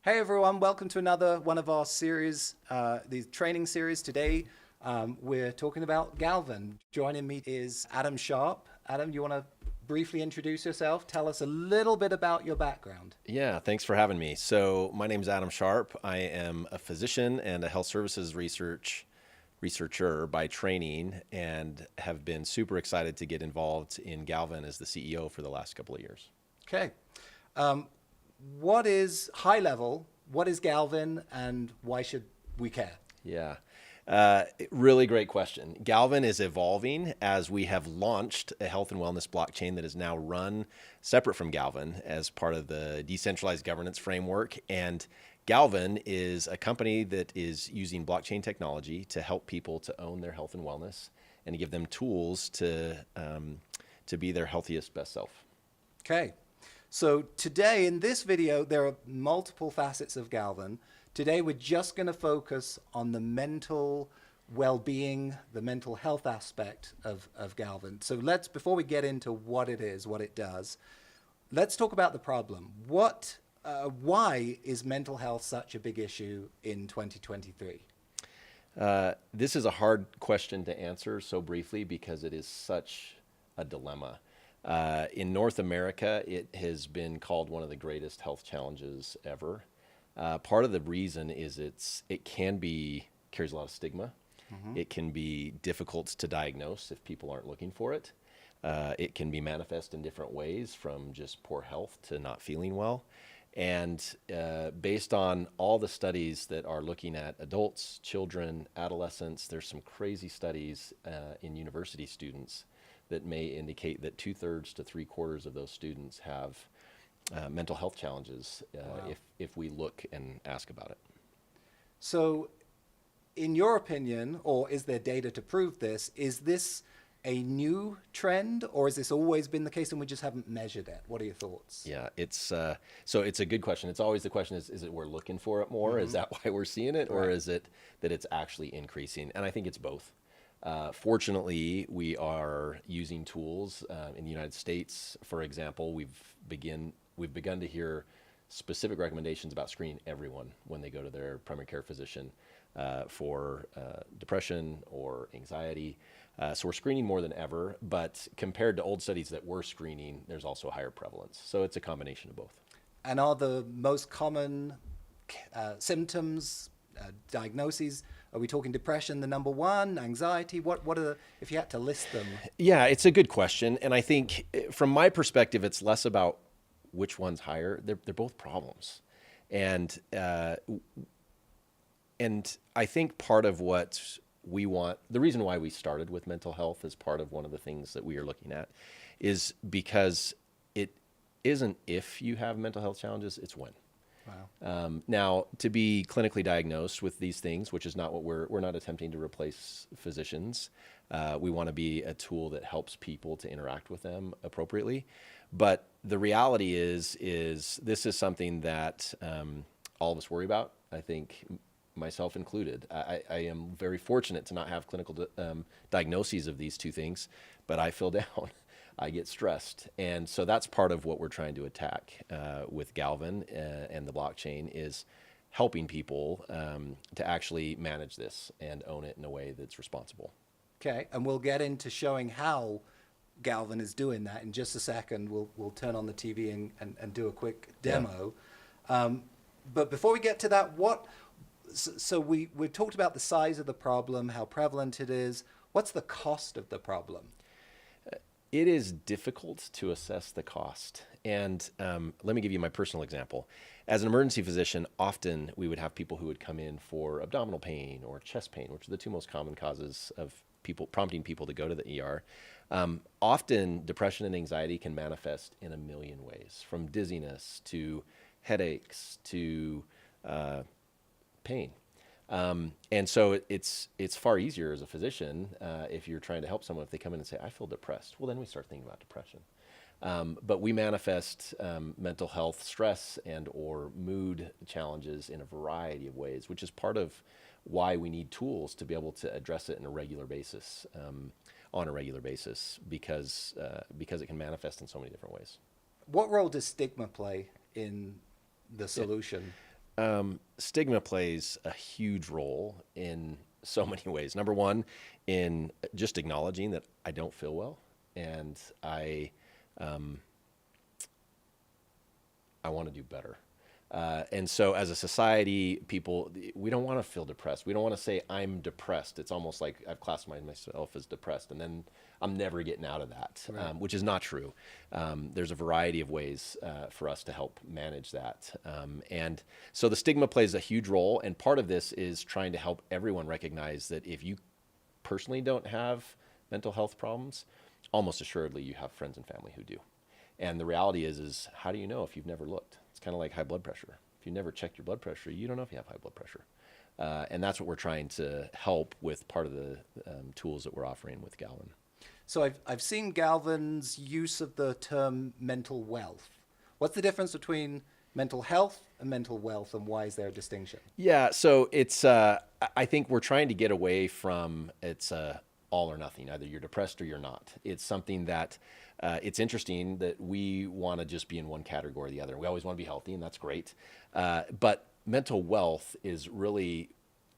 Hey everyone, welcome to another one of our series, the training series. Today we're talking about Galvan. Joining me is Adam Sharp. Adam, you want to briefly introduce yourself? Tell us a little bit about your background. Yeah, thanks for having me. So my name is Adam Sharp. I am a physician and a health services researcher by training, and have been super excited to get involved in Galvan as the CEO for the last couple of years. Okay. Um, what is high level? What is Galvan and why should we care? Yeah. Really great question. Galvan is evolving as we have launched a health and wellness blockchain that is now run separate from Galvan as part of the decentralized governance framework. And Galvan is a company that is using blockchain technology to help people to own their health and wellness and to give them tools to be their healthiest, best self. Okay. So today in this video, there are multiple facets of Galvan. Today we're just going to focus on the mental well-being, the mental health aspect of Galvan. So before we get into what it is, what it does, let's talk about the problem. Why is mental health such a big issue in 2023? This is a hard question to answer so briefly because it is such a dilemma. In North America, it has been called one of the greatest health challenges ever. Part of the reason is it can be carries a lot of stigma. It can be difficult to diagnose if people aren't looking for it. It can be manifest in different ways, from just poor health to not feeling well. And based on all the studies that are looking at adults, children, adolescents, there's some crazy studies in university students that may indicate that 2/3 to 3/4 of those students have mental health challenges Wow. if we look and ask about it. So in your opinion, or is there data to prove this, is this a new trend or has this always been the case and we just haven't measured it? What are your thoughts? Yeah, so it's a good question. It's always the question is it we're looking for it more? Is that why we're seeing it, or Right. is it that it's actually increasing? And I think it's both. Fortunately, we are using tools in the United States. For example, we've begun to hear specific recommendations about screening everyone when they go to their primary care physician for depression or anxiety. So we're screening more than ever, but compared to old studies that were screening, there's also a higher prevalence. So it's a combination of both. And are the most common symptoms, diagnoses, are we talking depression, the number one, anxiety? What are if you had to list them? Yeah, it's a good question. And I think from my perspective, it's less about which one's higher. They're both problems. And, and I think part of what we want, the reason why we started with mental health as part of one of the things that we are looking at is because it isn't if you have mental health challenges, it's when. Wow. Now, to be clinically diagnosed with these things, which is not what we're not attempting to replace physicians. We want to be a tool that helps people to interact with them appropriately. But the reality is this is something that all of us worry about. I think myself included. I am very fortunate to not have clinical diagnoses of these two things, but I feel down. I get stressed. And so that's part of what we're trying to attack with Galvan and the blockchain is helping people to actually manage this and own it in a way that's responsible. Okay, and we'll get into showing how Galvan is doing that in just a second. We'll turn on the TV and do a quick demo. But before we get to that, we've talked about the size of the problem, how prevalent it is. What's the cost of the problem? It is difficult to assess the cost. And let me give you my personal example. As an emergency physician, often we would have people who would come in for abdominal pain or chest pain, which are the two most common causes of prompting people to go to the ER. Often depression and anxiety can manifest in a million ways, from dizziness to headaches to pain. And so it's far easier as a physician if you're trying to help someone, if they come in and say, I feel depressed. Well, then we start thinking about depression. But we manifest mental health stress and or mood challenges in a variety of ways, which is part of why we need tools to be able to address it on a regular basis, because it can manifest in so many different ways. What role does stigma play in the solution? Stigma plays a huge role in so many ways. Number one, in just acknowledging that I don't feel well, and I want to do better. And so as a society, we don't want to feel depressed. We don't want to say I'm depressed. It's almost like I've classified myself as depressed, and then I'm never getting out of that, Right. which is not true. There's a variety of ways for us to help manage that. And so the stigma plays a huge role. And part of this is trying to help everyone recognize that if you personally don't have mental health problems, almost assuredly you have friends and family who do. And the reality is how do you know if you've never looked? It's kind of like high blood pressure. If you never checked your blood pressure, you don't know if you have high blood pressure. And that's what we're trying to help with part of the tools that we're offering with Galvan. So I've seen Galvan's use of the term mental wealth. What's the difference between mental health and mental wealth, and why is there a distinction? Yeah, so it's I think we're trying to get away from it's all or nothing. Either you're depressed or you're not. It's something that it's interesting that we want to just be in one category or the other. We always want to be healthy, and that's great. But mental wealth is really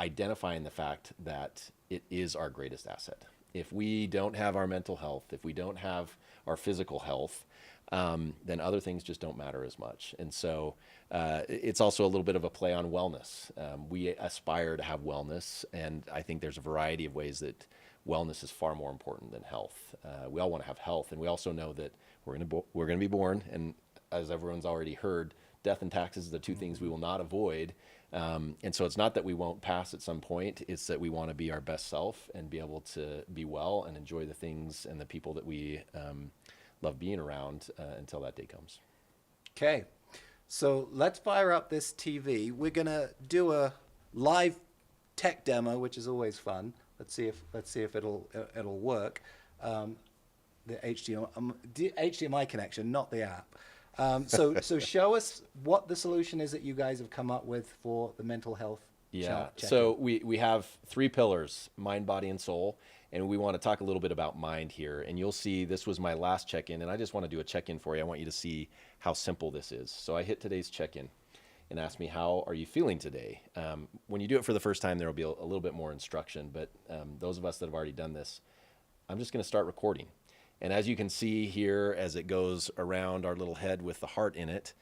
identifying the fact that it is our greatest asset. If we don't have our mental health, if we don't have our physical health, then other things just don't matter as much. And so it's also a little bit of a play on wellness. We aspire to have wellness, and I think there's a variety of ways that wellness is far more important than health. We all want to have health, and we also know that we're going to be born, and as everyone's already heard, death and taxes are the two things we will not avoid. And so it's not that we won't pass at some point, it's that we want to be our best self and be able to be well and enjoy the things and the people that we love being around until that day comes. Okay, so let's fire up this TV. We're gonna do a live tech demo, which is always fun. Let's see if it'll work. The HDMI connection, not the app. So show us what the solution is that you guys have come up with for the mental health. Check-in. So we have three pillars: mind, body, and soul. And we want to talk a little bit about mind here. And you'll see this was my last check-in, and I just want to do a check-in for you. I want you to see how simple this is. So I hit today's check-in and ask me, how are you feeling today? When you do it for the first time, there will be a little bit more instruction. But those of us that have already done this, I'm just going to start recording. And as you can see here, as it goes around our little head with the heart in it,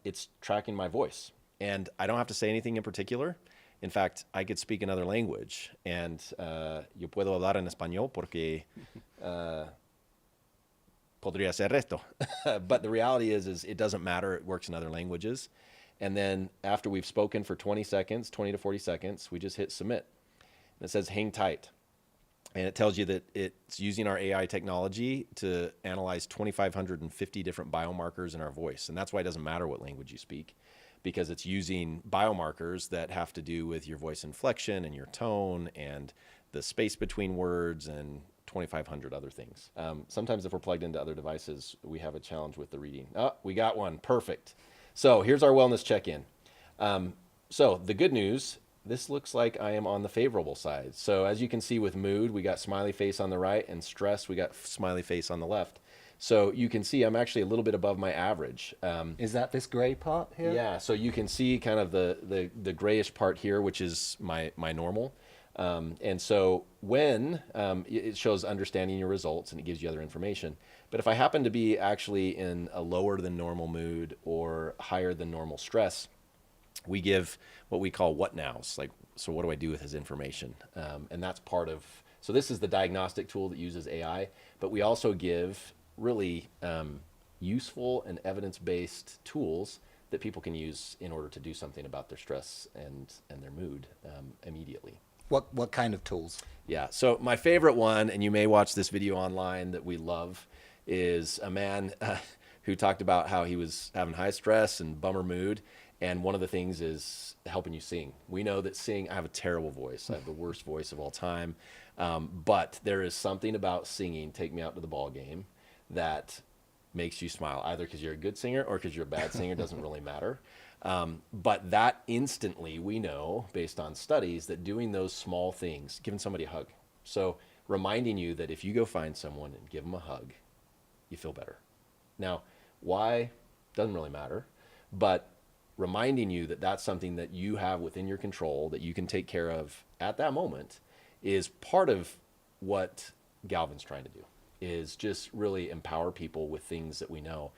it's tracking my voice. And I don't have to say anything in particular. In fact, I could speak another language, and yo puedo hablar en español porque podría ser esto. But the reality is it doesn't matter. It works in other languages. And then after we've spoken for 20 to 40 seconds, we just hit submit. And it says hang tight. And it tells you that it's using our AI technology to analyze 2,550 different biomarkers in our voice. And that's why it doesn't matter what language you speak, because it's using biomarkers that have to do with your voice inflection and your tone and the space between words and 2,500 other things. Sometimes if we're plugged into other devices, we have a challenge with the reading. Oh, we got one. Perfect. So here's our wellness check-in. So the good news, this looks like I am on the favorable side. So as you can see with mood, we got smiley face on the right, and stress, we got smiley face on the left. So you can see I'm actually a little bit above my average. Is that this gray part here? Yeah, so you can see kind of the grayish part here, which is my normal. And so when it shows understanding your results and it gives you other information. But if I happen to be actually in a lower than normal mood or higher than normal stress, we give what we call what nows. Like, so what do I do with his information? And that's part of, so this is the diagnostic tool that uses AI, but we also give really useful and evidence-based tools that people can use in order to do something about their stress and their mood immediately. What kind of tools? Yeah, so my favorite one, and you may watch this video online that we love, is a man who talked about how he was having high stress and bummer mood, and one of the things is helping you sing. We know that I have a terrible voice. I have the worst voice of all time, but there is something about singing, Take Me Out to the Ball Game, that makes you smile, either because you're a good singer or because you're a bad singer, doesn't really matter. But that instantly, we know, based on studies, that doing those small things, giving somebody a hug. So reminding you that if you go find someone and give them a hug, you feel better. Now, why? Doesn't really matter. But reminding you that that's something that you have within your control, that you can take care of at that moment, is part of what Galvan's trying to do, is just really empower people with things that we know.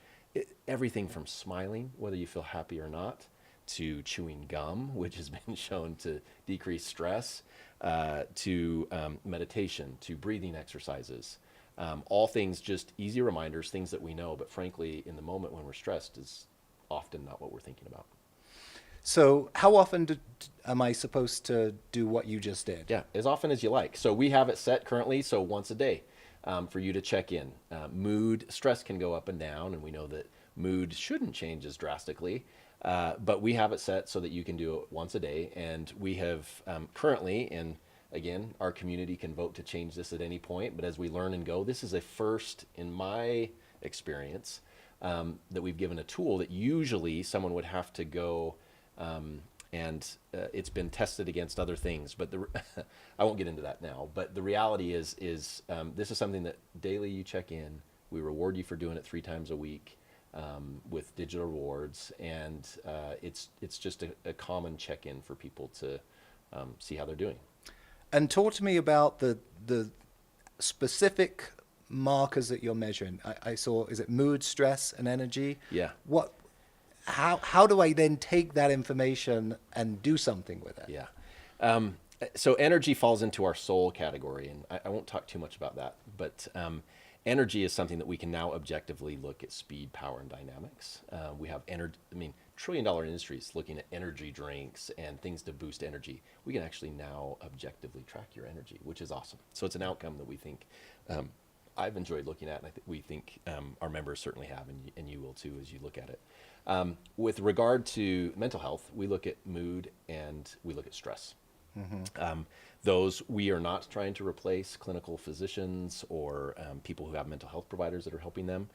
Everything from smiling, whether you feel happy or not, to chewing gum, which has been shown to decrease stress, to meditation, to breathing exercises. All things just easy reminders, things that we know, but frankly, in the moment when we're stressed is often not what we're thinking about. So how often am I supposed to do what you just did? Yeah, as often as you like. So we have it set currently, so once a day for you to check in. Mood, stress can go up and down, and we know that mood shouldn't change as drastically, but we have it set so that you can do it once a day. And we have currently, and again, our community can vote to change this at any point, but as we learn and go, this is a first in my experience that we've given a tool that usually someone would have to go and it's been tested against other things, but I won't get into that now. But the reality is this is something that daily you check in. We reward you for doing it 3 times a week with digital rewards, and it's just a common check-in for people to see how they're doing. And talk to me about the specific markers that you're measuring. I saw, is it mood, stress, and energy? Yeah. How do I then take that information and do something with it? Yeah. So energy falls into our soul category, and I won't talk too much about that, but energy is something that we can now objectively look at speed, power, and dynamics. We have trillion-dollar industries looking at energy drinks and things to boost energy. We can actually now objectively track your energy, which is awesome. So it's an outcome that we think I've enjoyed looking at, and we think our members certainly have, and you will too as you look at it. With regard to mental health, we look at mood and we look at stress. Mm-hmm. Those, we are not trying to replace clinical physicians or people who have mental health providers that are helping them.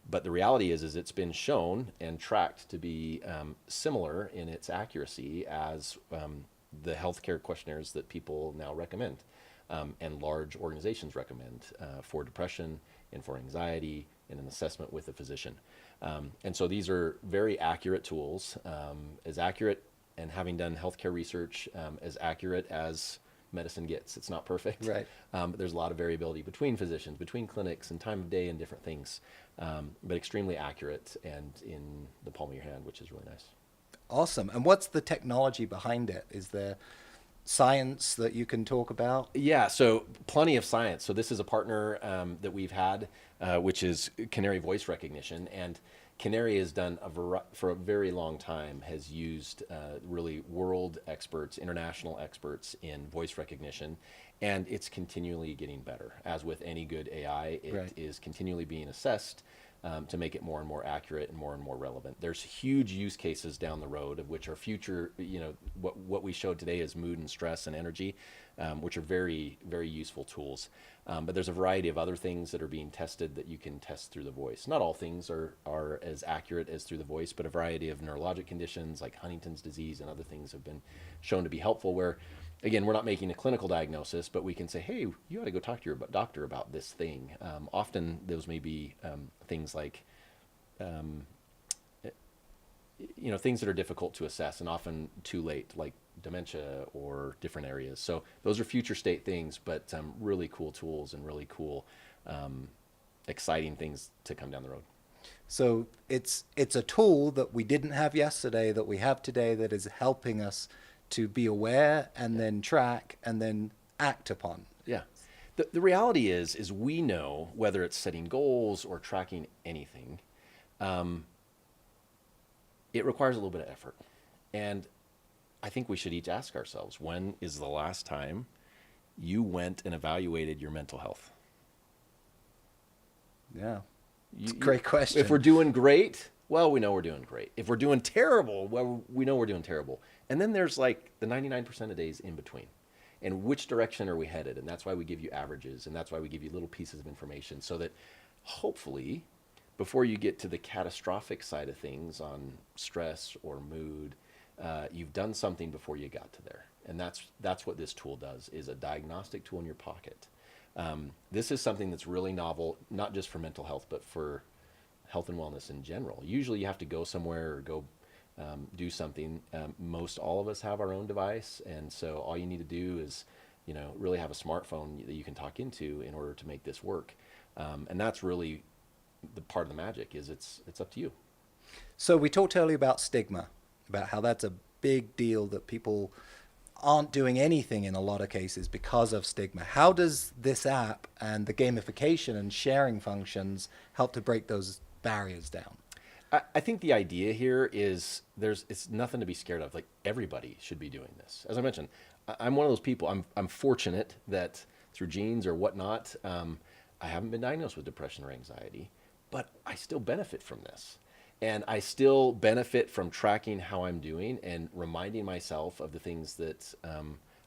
But the reality is it's been shown and tracked to be similar in its accuracy as the healthcare questionnaires that people now recommend and large organizations recommend for depression and for anxiety and an assessment with a physician. And so these are very accurate tools, as accurate, and having done healthcare research, as accurate as medicine gets. It's not perfect. Right. But there's a lot of variability between physicians, between clinics, and time of day and different things, but extremely accurate and in the palm of your hand, which is really nice. Awesome. And what's the technology behind it? Is there science that you can talk about? Yeah, so plenty of science. So this is a partner that we've had, which is Canary Voice Recognition, and Canary has done for a very long time, has used really world experts, international experts in voice recognition, and it's continually getting better. As with any good AI, it is continually being assessed to make it more and more accurate and more relevant. There's huge use cases down the road of which are future, what we showed today is mood and stress and energy, which are very, very useful tools. But there's a variety of other things that are being tested that you can test through the voice. Not all things are as accurate as through the voice, but a variety of neurologic conditions like Huntington's disease and other things have been shown to be helpful where, again, we're not making a clinical diagnosis, but we can say, hey, you ought to go talk to your doctor about this thing. Often those may be things like, things that are difficult to assess and often too late, like dementia or different areas. So those are future state things, but really cool tools and really cool, exciting things to come down the road. So it's a tool that we didn't have yesterday that we have today that is helping us to be aware and then track and then act upon. Yeah. The reality is we know whether it's setting goals or tracking anything, it requires a little bit of effort. And I think we should each ask ourselves, when is the last time you went and evaluated your mental health? Yeah. It's a great question. If we're doing great, well, we know we're doing great. If we're doing terrible, well, we know we're doing terrible. And then there's like the 99% of days in between. And which direction are we headed? And that's why we give you averages, and that's why we give you little pieces of information so that hopefully before you get to the catastrophic side of things on stress or mood, you've done something before you got to there. And that's what this tool does, is a diagnostic tool in your pocket. This is something that's really novel, not just for mental health, but for health and wellness in general. Usually you have to go somewhere or go do something, most all of us have our own device, and so all you need to do is, really have a smartphone that you can talk into in order to make this work. And that's really the part of the magic is it's up to you. So we talked earlier about stigma, about how that's a big deal, that people aren't doing anything in a lot of cases because of stigma. How does this app and the gamification and sharing functions help to break those barriers down? I think the idea here is it's nothing to be scared of. Like, everybody should be doing this. As I mentioned, I'm one of those people. I'm fortunate that through genes or whatnot, I haven't been diagnosed with depression or anxiety, but I still benefit from this. And I still benefit from tracking how I'm doing and reminding myself of the things that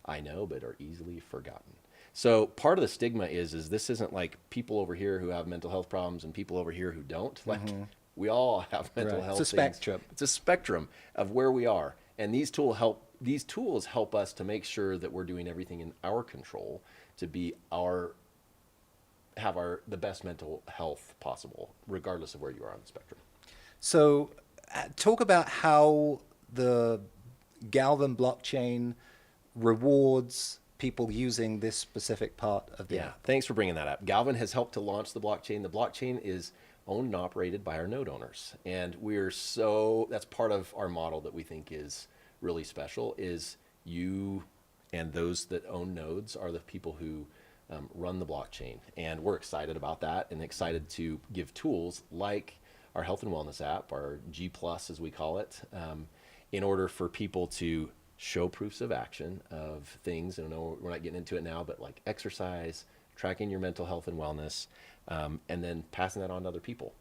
I know but are easily forgotten. So part of the stigma is this isn't like people over here who have mental health problems and people over here who don't. Like, we all have mental health. It's a spectrum. It's a spectrum of where we are, and these tools help us to make sure that we're doing everything in our control to be the best mental health possible, regardless of where you are on the spectrum. So talk about how the Galvan blockchain rewards people using this specific part of the app. Thanks for bringing that up. Galvan has helped to launch the blockchain. The blockchain is owned and operated by our node owners, and that's part of our model that we think is really special. Is you and those that own nodes are the people who run the blockchain, and we're excited about that and excited to give tools like our health and wellness app, our G Plus as we call it, in order for people to show proofs of action of things. And I know we're not getting into it now, but like exercise, tracking your mental health and wellness, and then passing that on to other people.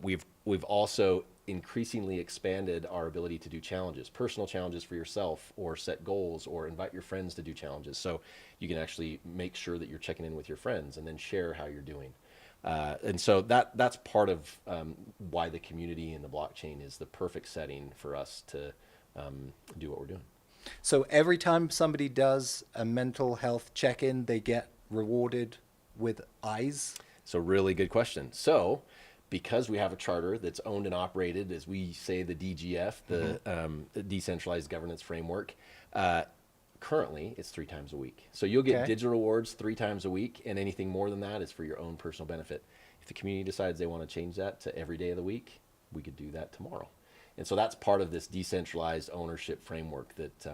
We've also increasingly expanded our ability to do challenges, personal challenges for yourself, or set goals, or invite your friends to do challenges. So you can actually make sure that you're checking in with your friends and then share how you're doing. And so that's part of why the community and the blockchain is the perfect setting for us to do what we're doing. So every time somebody does a mental health check-in, they get rewarded with eyes? So really good question. So because we have a charter that's owned and operated, as we say, the DGF, the Decentralized Governance Framework, currently it's 3 times a week. So you'll get digital rewards 3 times a week, and anything more than that is for your own personal benefit. If the community decides they want to change that to every day of the week, we could do that tomorrow. And so that's part of this decentralized ownership framework that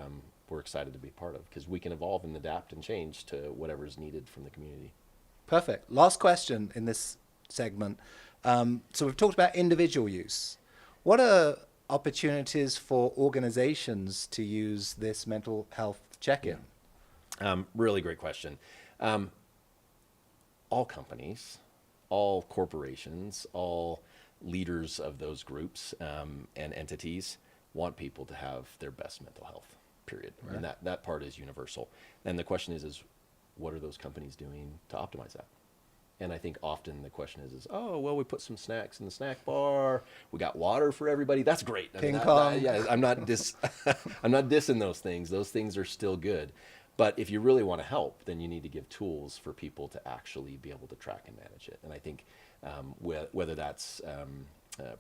we're excited to be part of, because we can evolve and adapt and change to whatever is needed from the community. Perfect. Last question in this segment. So we've talked about individual use. What are opportunities for organizations to use this mental health check-in? Really great question. All companies, all corporations, all leaders of those groups and entities want people to have their best mental health, period. Right. And that part is universal. And the question is what are those companies doing to optimize that? And I think often the question is, oh, well, we put some snacks in the snack bar. We got water for everybody. That's great. Ping pong. I'm not dissing those things. Those things are still good. But if you really want to help, then you need to give tools for people to actually be able to track and manage it. And I think whether that's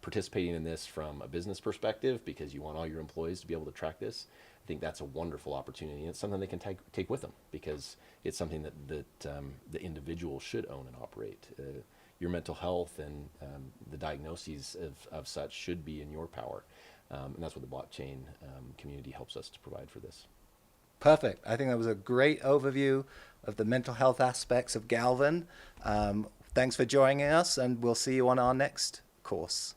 participating in this from a business perspective, because you want all your employees to be able to track this, I think that's a wonderful opportunity. And it's something they can take with them, because it's something that the individual should own and operate. Your mental health and the diagnoses of such should be in your power. And that's what the blockchain community helps us to provide for this. Perfect. I think that was a great overview of the mental health aspects of Galvan. Thanks for joining us, and we'll see you on our next course.